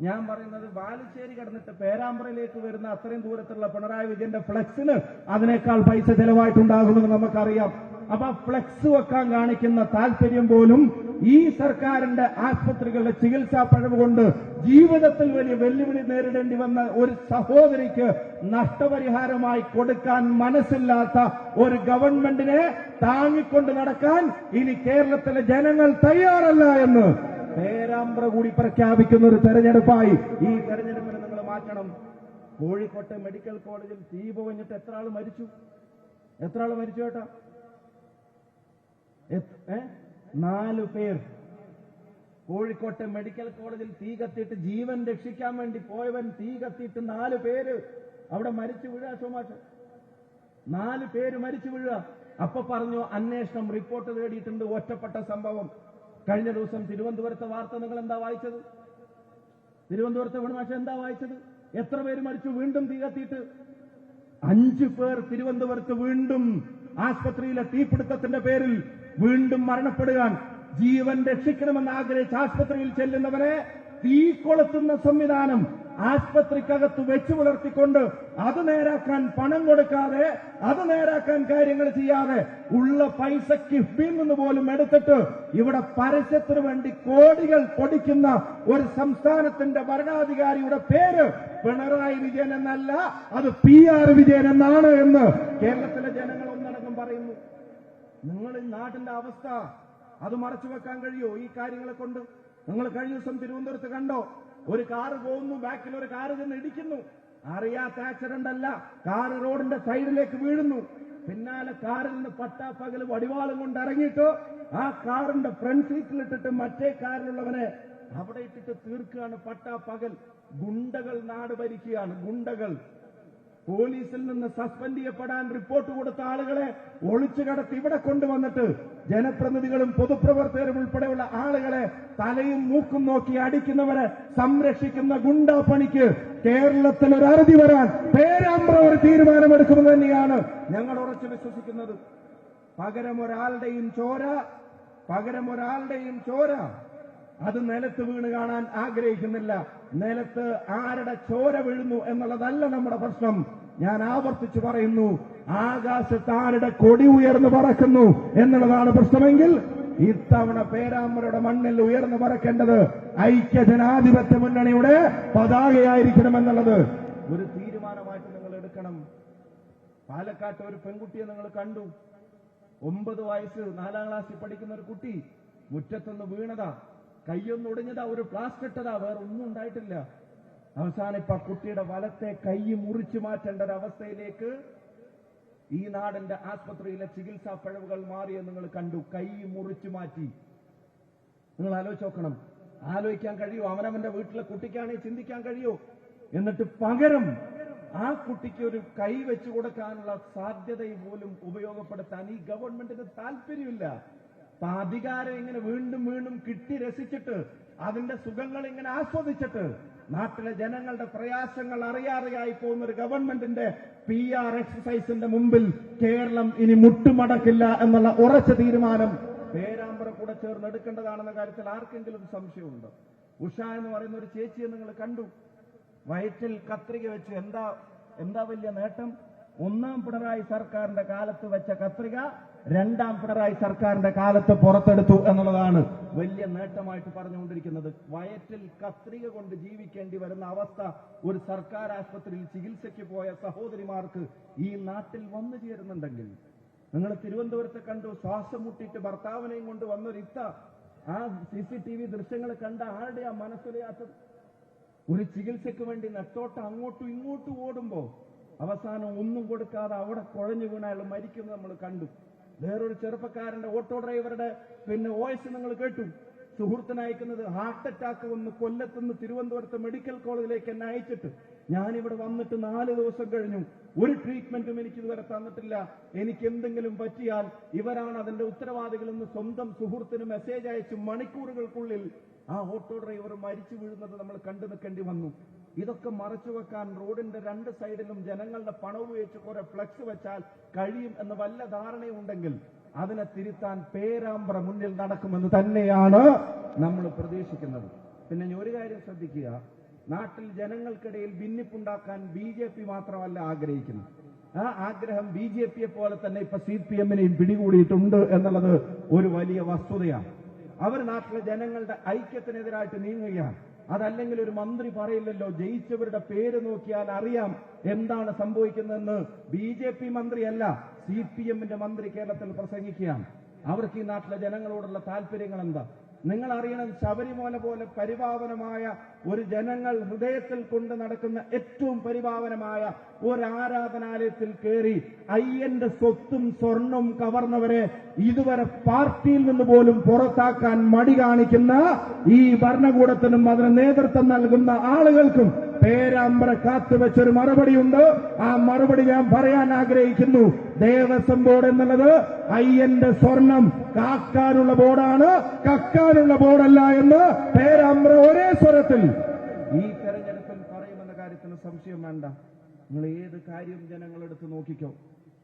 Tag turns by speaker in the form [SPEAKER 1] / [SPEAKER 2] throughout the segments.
[SPEAKER 1] ഞാൻ പറയുന്നത് ബാലുശ്ശേരി കടന്നിട്ട് പേരാമ്പ്രയിലേക്ക് വരുന്ന അത്രയും ദൂരത്തുള്ള പിണറായി വിജയന്റെ ഫ്ലെക്സിന് അതിനേക്കാൾ പൈസ ചെലവായിട്ടുണ്ടാകുമെന്ന് നമുക്കറിയാം. അപ്പൊ ഫ്ലെക്സ് വെക്കാൻ കാണിക്കുന്ന താല്പര്യം പോലും ഈ സർക്കാരിന്റെ ആശുപത്രികളുടെ ചികിത്സാ പിഴവ് കൊണ്ട് ജീവിതത്തിൽ വലിയ വെല്ലുവിളി നേരിടേണ്ടി വന്ന ഒരു സഹോദരിക്ക് നഷ്ടപരിഹാരമായി കൊടുക്കാൻ മനസ്സില്ലാത്ത ഒരു ഗവൺമെന്റിനെ താങ്ങിക്കൊണ്ട് നടക്കാൻ ഇനി കേരളത്തിലെ ജനങ്ങൾ തയ്യാറല്ല എന്ന് പേരാമ്പ്ര കൂടി പ്രഖ്യാപിക്കുന്ന ഒരു തെരഞ്ഞെടുപ്പായി ഈ തെരഞ്ഞെടുപ്പിനെ നിങ്ങൾ മാറ്റണം. കോഴിക്കോട്ടെ മെഡിക്കൽ കോളേജിൽ തീ പുകഞ്ഞിട്ട് എത്ര ആൾ മരിച്ചു ചേട്ടാ? 4 പേർ. കോഴിക്കോട്ടെ മെഡിക്കൽ കോളേജിൽ തീ കത്തിയിട്ട് ജീവൻ രക്ഷിക്കാൻ വേണ്ടി പോയവൻ തീ കത്തിയിട്ട് 4 പേര് അവിടെ മരിച്ചു വീഴുക. സോമാഷ് 4 പേര് മരിച്ചു വീഴുക. അപ്പൊ പറഞ്ഞു അന്വേഷണം റിപ്പോർട്ട് തേടിയിട്ടുണ്ട്. ഒറ്റപ്പെട്ട സംഭവം. കഴിഞ്ഞ ദിവസം തിരുവനന്തപുരത്തെ വാർത്ത നിങ്ങൾ എന്താ വായിച്ചത്? തിരുവനന്തപുരത്തെ വീണമാഷ എന്താ വായിച്ചത്? എത്ര പേര് മരിച്ചു? വീണ്ടും തീ കത്തിയിട്ട് 5 പേർ തിരുവനന്തപുരത്ത് വീണ്ടും ആശുപത്രിയിലെ തീപിടുത്തത്തിന്റെ പേരിൽ വീണ്ടും മരണപ്പെടുകയാൻ. ജീവൻ രക്ഷിക്കണമെന്ന് ആഗ്രഹിച്ച് ആശുപത്രിയിൽ ചെല്ലുന്നവരെ തീ കൊളുത്തുന്ന സംവിധാനം ആശുപത്രിക്കകത്ത് വെച്ചു പുലർത്തിക്കൊണ്ട് അത് നേരാക്കാൻ പണം കൊടുക്കാതെ, അത് നേരാക്കാൻ കാര്യങ്ങൾ ചെയ്യാതെ ഉള്ള പൈസ കിഫ്ബിയിൽ നിന്ന് പോലും എടുത്തിട്ട് ഇവിടെ പരസ്യത്തിന് വേണ്ടി കോടികൾ പൊടിക്കുന്ന ഒരു സംസ്ഥാനത്തിന്റെ ഭരണാധികാരിയുടെ പേര് പിണറായി വിജയൻ എന്നല്ല, അത് PR വിജയൻ എന്നാണ് എന്ന് കേരളത്തിലെ ജനങ്ങൾ ഒന്നടങ്കം പറയുന്നു. നിങ്ങൾ ഈ നാടിന്റെ അവസ്ഥ അത് മറച്ചു വെക്കാൻ കഴിയോ ഈ കാര്യങ്ങളെ കൊണ്ട്? നിങ്ങൾ കഴിഞ്ഞ ദിവസം തിരുവനന്തപുരത്ത് കണ്ടോ? ഒരു കാറ് പോകുന്നു, ബാക്കിൽ ഒരു കാറ് ചെന്ന് ഇടിക്കുന്നു. അറിയാത്ത ആക്സിഡന്റ് അല്ല, കാറ് റോഡിന്റെ സൈഡിലേക്ക് വീഴുന്നു. പിന്നാലെ കാറിൽ നിന്ന് പട്ടാപ്പകല് വടിവാളും കൊണ്ട് ഇറങ്ങിയിട്ട് ആ കാറിന്റെ ഫ്രണ്ട് സീറ്റിലിട്ടിട്ട് മറ്റേ കാറിലുള്ളവനെ അവിടെ ഇട്ടിട്ട് തീർക്കുകയാണ്. പട്ടാപ്പകൽ ഗുണ്ടകൾ നാട് ഭരിക്കുകയാണ്. ഗുണ്ടകൾ പോലീസിൽ നിന്ന് സസ്പെൻഡ് ചെയ്യപ്പെടാൻ റിപ്പോർട്ട് കൊടുത്ത ആളുകളെ ഒളിച്ചു കടത്തി ഇവിടെ കൊണ്ടുവന്നിട്ട് ജനപ്രതിനിധികളും പൊതുപ്രവർത്തകരും ഉൾപ്പെടെയുള്ള ആളുകളെ തലയും മൂക്കും നോക്കി അടിക്കുന്നവരെ സംരക്ഷിക്കുന്ന ഗുണ്ടാ പണിക്ക് കേരളത്തിൽ ഒരു അറുതി വരാൻ പേരാമ്പ്ര ഒരു തീരുമാനമെടുക്കുമെന്ന് തന്നെയാണ് ഞങ്ങൾ ഉറച്ചു വിശ്വസിക്കുന്നത്. പകരം ഒരാളുടെയും ചോര അത് നിലത്ത് വീണ് കാണാൻ ആഗ്രഹിക്കുന്നില്ല. നിലത്ത് ആരുടെ ചോര വീഴുന്നു എന്നുള്ളതല്ല നമ്മുടെ പ്രശ്നം. ഞാൻ ആവർത്തിച്ചു പറയുന്നു, ആകാശത്ത് ആരുടെ കൊടി ഉയർന്നു പറക്കുന്നു എന്നുള്ളതാണ് പ്രശ്നമെങ്കിൽ ഇത്തവണ പേരാമ്പ്രയുടെ മണ്ണിൽ ഉയർന്നു പറക്കേണ്ടത് ഐക്യജനാധിപത്യ മുന്നണിയുടെ പതാകയായിരിക്കണമെന്നുള്ളത് ഒരു തീരുമാനമായിട്ട് നിങ്ങൾ എടുക്കണം. പാലക്കാട്ട് ഒരു പെൺകുട്ടിയെ നിങ്ങൾ കണ്ടു. 9 വയസ്സ് 4ാം ക്ലാസ്സിൽ പഠിക്കുന്ന ഒരു കുട്ടി മുറ്റത്തുനിന്ന് വീണതാ, കൈയൊന്നും ഒടിഞ്ഞതാ, ഒരു പ്ലാസ്റ്റർ ഇട്ടതാ, വേറെ ഒന്നും ഉണ്ടായിട്ടില്ല. അവസാനം ഇപ്പൊ കുട്ടിയുടെ വലത്തെ കൈ മുറിച്ചു മാറ്റേണ്ട ഒരവസ്ഥയിലേക്ക് ഈ നാടിന്റെ ആശുപത്രിയിലെ ചികിത്സാ പിഴവുകൾ മാറിയെന്ന് നിങ്ങൾ കണ്ടു. കൈ മുറിച്ചു മാറ്റി. നിങ്ങൾ ആലോചിച്ച് നോക്കണം. ആലോചിക്കാൻ കഴിയോ? അവനവന്റെ വീട്ടിലെ കുട്ടിക്കാണെങ്കിൽ ചിന്തിക്കാൻ കഴിയോ? എന്നിട്ട് പകരം ആ കുട്ടിക്ക് ഒരു കൈ വെച്ചു കൊടുക്കാനുള്ള സാധ്യതയും പോലും ഉപയോഗപ്പെടുത്താൻ ഈ ഗവൺമെന്റിന് താല്പര്യമില്ല. അപ്പൊ അധികാരം ഇങ്ങനെ വീണ്ടും വീണ്ടും കിട്ടി രസിച്ചിട്ട് അതിന്റെ സുഖങ്ങൾ ഇങ്ങനെ ആസ്വദിച്ചിട്ട് നാട്ടിലെ ജനങ്ങളുടെ പ്രയാസങ്ങൾ അറിയാതെയായി പോകുന്ന ഒരു ഗവൺമെന്റിന്റെ PR എക്സസൈസിന്റെ മുമ്പിൽ കേരളം ഇനി മുട്ടുമടക്കില്ല എന്നുള്ള ഉറച്ച തീരുമാനം പേരാമ്പ്ര കൂടെ ചേർന്ന് എടുക്കേണ്ടതാണെന്ന കാര്യത്തിൽ ആർക്കെങ്കിലും സംശയമുണ്ടോ? ഉഷ എന്ന് പറയുന്ന ഒരു ചേച്ചിയെ നിങ്ങൾ കണ്ടു. വയറ്റിൽ കത്രിക വെച്ച് എന്താ വലിയ നേട്ടം? 1ാം പിണറായി സർക്കാരിന്റെ കാലത്ത് വെച്ച കത്രിക 2ാം പിണറായി സർക്കാരിന്റെ കാലത്ത് പുറത്തെടുത്തു എന്നുള്ളതാണ് വലിയ നേട്ടമായിട്ട് പറഞ്ഞുകൊണ്ടിരിക്കുന്നത്. വയറ്റിൽ കത്രിക കൊണ്ട് ജീവിക്കേണ്ടി വരുന്ന അവസ്ഥ ഒരു സർക്കാർ ആശുപത്രിയിൽ ചികിത്സയ്ക്ക് പോയ സഹോദരിമാർക്ക് ഈ നാട്ടിൽ വന്നു ചേരുന്നുണ്ടെങ്കിൽ, നിങ്ങൾ തിരുവനന്തപുരത്ത് കണ്ടു, ശ്വാസം മുട്ടിയിട്ട് ഭർത്താവിനെയും കൊണ്ട് വന്നൊരു ഇത്ത ആ CCTV ദൃശ്യങ്ങൾ കണ്ട ആരുടെയാ മനസ്സുലയാത്തത്? ഒരു ചികിത്സയ്ക്ക് വേണ്ടി നെട്ടോട്ട് അങ്ങോട്ടും ഇങ്ങോട്ടും ഓടുമ്പോ അവസാനം ഒന്നും കൊടുക്കാതെ അവിടെ കുഴഞ്ഞു വീണ അയാൾ മരിക്കുന്നത് നമ്മൾ കണ്ടു. വേറൊരു ചെറുപ്പക്കാരന്റെ ഓട്ടോ ഡ്രൈവറുടെ വോയിസ് നിങ്ങൾ കേട്ടു. സുഹൃത്തിനയക്കുന്നത് ഹാർട്ട് അറ്റാക്ക് വന്ന് കൊല്ലത്തുനിന്ന് തിരുവനന്തപുരത്ത് മെഡിക്കൽ കോളേജിലേക്ക് എന്നെ അയച്ചിട്ട് ഞാനിവിടെ വന്നിട്ട് 4 ദിവസം കഴിഞ്ഞു, ഒരു ട്രീറ്റ്മെന്റും എനിക്ക് ഇതുവരെ തന്നിട്ടില്ല, എനിക്ക് എന്തെങ്കിലും പറ്റിയാൽ ഇവരാണ് അതിന്റെ ഉത്തരവാദികളെന്ന് സ്വന്തം സുഹൃത്തിന് മെസ്സേജ് അയച്ചു മണിക്കൂറുകൾക്കുള്ളിൽ ആ ഓട്ടോ ഡ്രൈവർ മരിച്ചു വീഴുന്നത് നമ്മൾ കണ്ടു നിൽക്കേണ്ടി വന്നു. ഇതൊക്കെ മറച്ചു വെക്കാൻ റോഡിന്റെ 2 സൈഡിലും ജനങ്ങളുടെ പണം ഉപയോഗിച്ച് കുറെ ഫ്ലക്സ് വെച്ചാൽ കഴിയും എന്ന് വല്ല ധാരണയുണ്ടെങ്കിൽ അതിനെ തിരുത്താൻ പേരാമ്പ്ര മുന്നിൽ നടക്കുമെന്ന് തന്നെയാണ് നമ്മൾ പ്രതീക്ഷിക്കുന്നത്. പിന്നെ ഒരു കാര്യം ശ്രദ്ധിക്കുക, നാട്ടിൽ ജനങ്ങൾക്കിടയിൽ ഭിന്നിപ്പുണ്ടാക്കാൻ BJP മാത്രമല്ല ആഗ്രഹിക്കുന്നത്. ആ ആഗ്രഹം BJPയെ പോലെ തന്നെ ഇപ്പൊ CPM-നെയും പിടികൂടിയിട്ടുണ്ട് എന്നുള്ളത് ഒരു വലിയ വസ്തുതയാണ്. അവർ നാട്ടിലെ ജനങ്ങളുടെ ഐക്യത്തിനെതിരായിട്ട് നീങ്ങുകയാണ്. അതല്ലെങ്കിൽ ഒരു മന്ത്രി പറയില്ലല്ലോ, ജയിച്ചവരുടെ പേര് നോക്കിയാൽ അറിയാം എന്താണ് സംഭവിക്കുന്നതെന്ന്. BJP മന്ത്രിയല്ല, CPM-ന്റെ മന്ത്രി കേരളത്തിൽ പ്രസംഗിക്കുകയാണ്. അവർക്ക് ഈ നാട്ടിലെ ജനങ്ങളോടുള്ള താല്പര്യങ്ങൾ എന്താ? നിങ്ങൾ അറിയണം, ശബരിമല പോലെ പരിപാവനമായ ഒരു ജനങ്ങൾ ഹൃദയത്തിൽ കൊണ്ട് നടക്കുന്ന ഏറ്റവും പരിപാവനമായ ഒരു ആരാധനാലയത്തിൽ കയറി അയ്യന്റെ സ്വത്തും സ്വർണവും കവർന്നവരെ ഇതുവരെ പാർട്ടിയിൽ നിന്ന് പോലും പുറത്താക്കാൻ മടി കാണിക്കുന്ന ഈ ഭരണകൂടത്തിനും അതിന് നേതൃത്വം നൽകുന്ന ആളുകൾക്കും പേരാമ്പ്ര കാത്തുവെച്ചൊരു മറുപടിയുണ്ട്. ആ മറുപടി ഞാൻ പറയാൻ ആഗ്രഹിക്കുന്നു. ദേവസ്വം ബോർഡ് എന്നുള്ളത് അയ്യന്റെ സ്വർണം കാക്കാനുള്ള ബോർഡാണ്, കക്കാനുള്ള ബോർഡല്ല എന്ന് പേരാമ്പ്ര ഒരേ സ്വരത്തിൽ ഈ തെരഞ്ഞെടുപ്പിൽ പറയുമെന്ന കാര്യത്തിന് സംശയം വേണ്ട. നിങ്ങൾ ഏത് കാര്യം ജനങ്ങളെടുത്ത് നോക്കിക്കോ.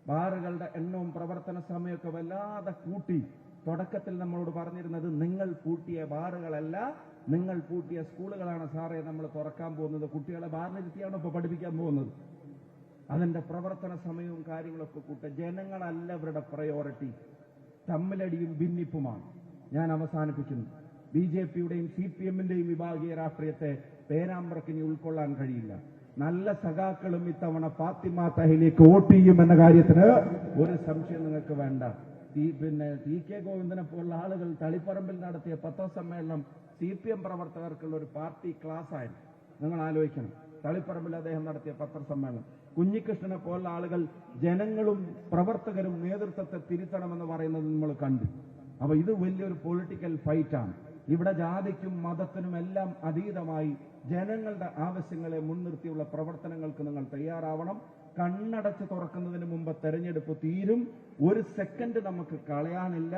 [SPEAKER 1] ബാറുകളുടെ എണ്ണവും പ്രവർത്തന സമയമൊക്കെ വല്ലാതെ കൂട്ടി. തുടക്കത്തിൽ നമ്മളോട് പറഞ്ഞിരുന്നത് നിങ്ങൾ പൂട്ടിയ ബാറുകളല്ല, നിങ്ങൾ പൂട്ടിയ സ്കൂളുകളാണ് സാറേ നമ്മൾ തുറക്കാൻ പോകുന്നത്. കുട്ടികളെ ബാറിലിരുത്തിയാണ് ഇപ്പൊ പഠിപ്പിക്കാൻ പോകുന്നത്. അതിന്റെ പ്രവർത്തന സമയവും കാര്യങ്ങളൊക്കെ കൂട്ട. ജനങ്ങളല്ല ഇവരുടെ പ്രയോറിറ്റി, തമ്മിലടിയും ഭിന്നിപ്പുമാണ്. ഞാൻ അവസാനിപ്പിക്കുന്നു. BJP-യുടെയും CPM-ന്റെയും വിഭാഗീയ രാഷ്ട്രീയത്തെ പേരാമ്പ്രക്ക് ഇനി ഉൾക്കൊള്ളാൻ കഴിയില്ല. നല്ല സഖാക്കളും ഇത്തവണ ഫാത്തിമ തഹലിക്ക് വോട്ട് ചെയ്യുമെന്ന കാര്യത്തിന് ഒരു സംശയം നിങ്ങൾക്ക് വേണ്ട. പിന്നെ TK ഗോവിന്ദനെ പോലുള്ള ആളുകൾ തളിപ്പറമ്പിൽ നടത്തിയ പത്രസമ്മേളനം CPM പ്രവർത്തകർക്കുള്ള ഒരു പാർട്ടി ക്ലാസ് ആയിരുന്നു. നിങ്ങൾ ആലോചിക്കണം, തളിപ്പറമ്പിൽ അദ്ദേഹം നടത്തിയ പത്രസമ്മേളനം. കുഞ്ഞികൃഷ്ണനെ പോലുള്ള ആളുകൾ ജനങ്ങളും പ്രവർത്തകരും നേതൃത്വത്തെ തിരുത്തണമെന്ന് പറയുന്നത് നമ്മൾ കണ്ടു. അപ്പൊ ഇത് വലിയൊരു പൊളിറ്റിക്കൽ ഫൈറ്റാണ്. ഇവിടെ ജാതിക്കും മതത്തിനും എല്ലാം അതീതമായി ജനങ്ങളുടെ ആവശ്യങ്ങളെ മുൻനിർത്തിയുള്ള പ്രവർത്തനങ്ങൾക്ക് നിങ്ങൾ തയ്യാറാവണം. കണ്ണടച്ച് തുറക്കുന്നതിന് മുമ്പ് തെരഞ്ഞെടുപ്പ് തീരും. ഒരു സെക്കൻഡ് നമുക്ക് കളയാനില്ല.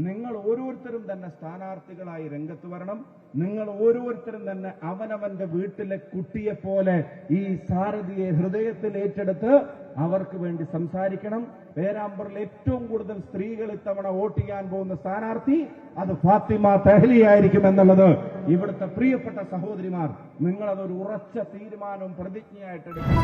[SPEAKER 1] നിങ്ങൾ ഓരോരുത്തരും തന്നെ സ്ഥാനാർത്ഥികളായി രംഗത്ത് വരണം. നിങ്ങൾ ഓരോരുത്തരും തന്നെ അവനവന്റെ വീട്ടിലെ കുട്ടിയെ പോലെ ഈ സാരഥിയെ ഹൃദയത്തിൽ ഏറ്റെടുത്ത് അവർക്ക് വേണ്ടി സംസാരിക്കണം. പേരാമ്പ്രയിൽ ഏറ്റവും കൂടുതൽ സ്ത്രീകൾ ഇത്തവണ വോട്ട് ചെയ്യാൻ പോകുന്ന സ്ഥാനാർത്ഥി അത് ഫാത്തിമ തഹ്ലിയായിരിക്കും എന്നുള്ളത് ഇവിടുത്തെ പ്രിയപ്പെട്ട സഹോദരിമാർ നിങ്ങളതൊരു ഉറച്ച തീരുമാനവും പ്രതിജ്ഞയായിട്ടെടുക്കണം.